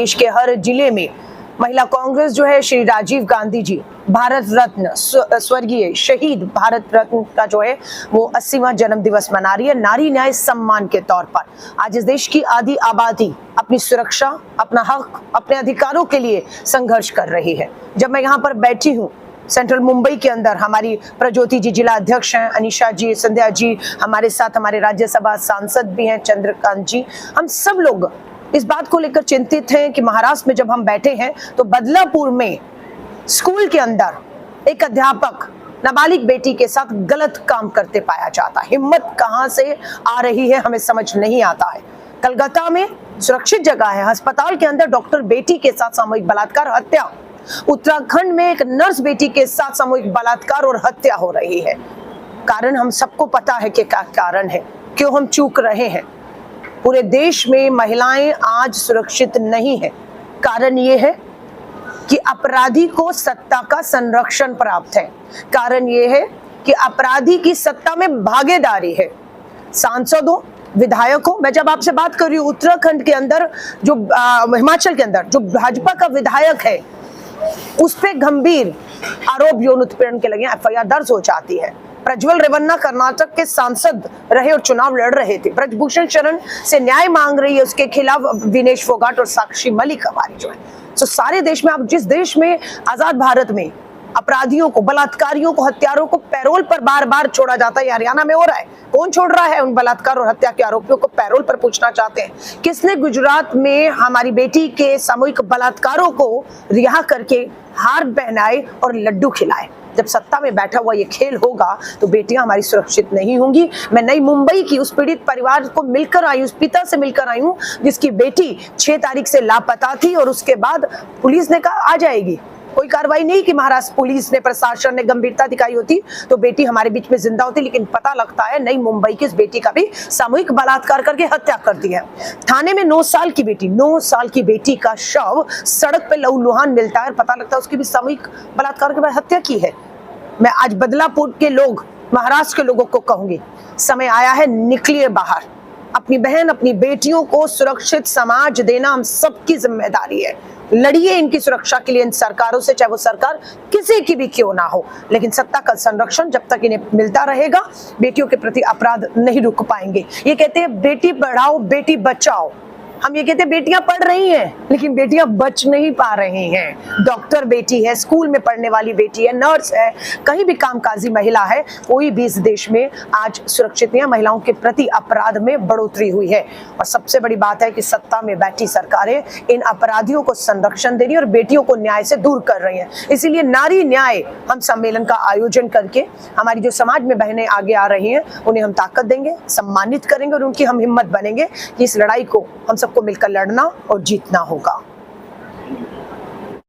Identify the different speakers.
Speaker 1: देश के हर जिले में महिला कांग्रेस जो है श्री राजीव गांधी जी भारत रत्न स्वर्गीय शहीद भारत रत्न का जो है वो 80वां जन्म दिवस मना रही है नारी न्याय सम्मान के तौर पर। आज इस देश की आधी आबादी अपनी सुरक्षा, अपना हक, अपने अधिकारों के लिए संघर्ष कर रही है। जब मैं यहाँ पर बैठी हूँ सेंट्रल मुंबई के अंदर, हमारी प्रज्योति जी जिला अध्यक्ष हैं, अनिशा जी, संध्या जी हमारे साथ, हमारे राज्यसभा सांसद भी हैं चंद्रकांत जी, हम सब लोग इस बात को लेकर चिंतित हैं कि महाराष्ट्र में जब हम बैठे हैं तो बदलापुर में स्कूल के अंदर एक अध्यापक नाबालिग बेटी के साथ गलत काम करते पाया जाता है। हिम्मत कहां से आ रही है हमें समझ नहीं आता है। कलकत्ता में सुरक्षित जगह है, अस्पताल के अंदर डॉक्टर बेटी के साथ सामूहिक बलात्कार, हत्या। उत्तराखंड में एक नर्स बेटी के साथ सामूहिक बलात्कार और हत्या हो रही है। कारण हम सबको पता है कि क्या कारण है, क्यों हम चूक रहे हैं। पूरे देश में महिलाएं आज सुरक्षित नहीं है। कारण ये है कि अपराधी को सत्ता का संरक्षण प्राप्त है। कारण ये है कि अपराधी की सत्ता में भागीदारी है। सांसदों, विधायकों, मैं जब आपसे बात कर रही हूँ उत्तराखंड के अंदर जो हिमाचल के अंदर जो भाजपा का विधायक है उस पे गंभीर आरोप यौन उत्पीड़न के लगे एफआईआर दर्ज हो जाती है। प्रज्वल रेवन्ना कर्नाटक के सांसद रहे और चुनाव लड़ रहे थे। ब्रजभूषण शरण से न्याय मांग रही है, उसके खिलाफ विनेश फोगाट और साक्षी मलिक हमारी जो है। तो सारे देश में, आप जिस देश में आजाद भारत में अपराधियों को, बलात्कारियों को, हत्यारों को पैरोल पर बार बार छोड़ा जाता है, हरियाणा में हो रहा है। कौन छोड़ रहा है उन बलात्कार और हत्या के आरोपियों को? पैरोल पर पूछना चाहते हैं। किसने गुजरात में हमारी बेटी के सामूहिक बलात्कारों को रिहा करके हार पहनाए और लड्डू खिलाए? जब सत्ता में बैठा हुआ ये खेल होगा तो बेटियां हमारी सुरक्षित नहीं होंगी। मैं नई मुंबई की उस पीड़ित परिवार को मिलकर आई, उस पिता से मिलकर आई हूँ जिसकी बेटी 6 तारीख से लापता थी और उसके बाद पुलिस ने कहा आ जाएगी। कोई कार्रवाई नहीं कि महाराष्ट्र पुलिस ने, प्रशासन ने गंभीरता दिखाई होती तो बेटी हमारे बीच में जिंदा होती। लेकिन पता लगता है नई मुंबई की इस बेटी का भी सामूहिक बलात्कार करके हत्या कर दी है। थाने में 9 साल की बेटी का शव सड़क पे लहूलुहान मिलता है। पता लगता है उसकी भी सामूहिक बलात्कार के बाद हत्या की है। मैं आज बदलापुर के लोग, महाराष्ट्र के लोगों को कहूंगी, समय आया है निकलिए बाहर। अपनी बहन, अपनी बेटियों को सुरक्षित समाज देना हम सबकी जिम्मेदारी है। लड़िए इनकी सुरक्षा के लिए इन सरकारों से, चाहे वो सरकार किसी की भी क्यों ना हो। लेकिन सत्ता का संरक्षण जब तक इन्हें मिलता रहेगा, बेटियों के प्रति अपराध नहीं रुक पाएंगे। ये कहते हैं बेटी पढ़ाओ बेटी बचाओ, हम ये कहते हैं बेटियां पढ़ रही हैं लेकिन बेटियां बच नहीं पा रही हैं। डॉक्टर बेटी है, स्कूल में पढ़ने वाली बेटी है, नर्स है, कहीं भी कामकाजी महिला है, कोई भी इस देश में आज सुरक्षित नहीं है। महिलाओं के प्रति अपराध में बढ़ोतरी हुई है और सबसे बड़ी बात है कि सत्ता में बैठी सरकारें इन अपराधियों को संरक्षण दे रही है और बेटियों को न्याय से दूर कर रही है। इसीलिए नारी न्याय हम सम्मेलन का आयोजन करके हमारी जो समाज में बहनें आगे आ रही हैं उन्हें हम ताकत देंगे, सम्मानित करेंगे और उनकी हम हिम्मत बनेंगे कि इस लड़ाई को हम सबको मिलकर लड़ना और जीतना होगा।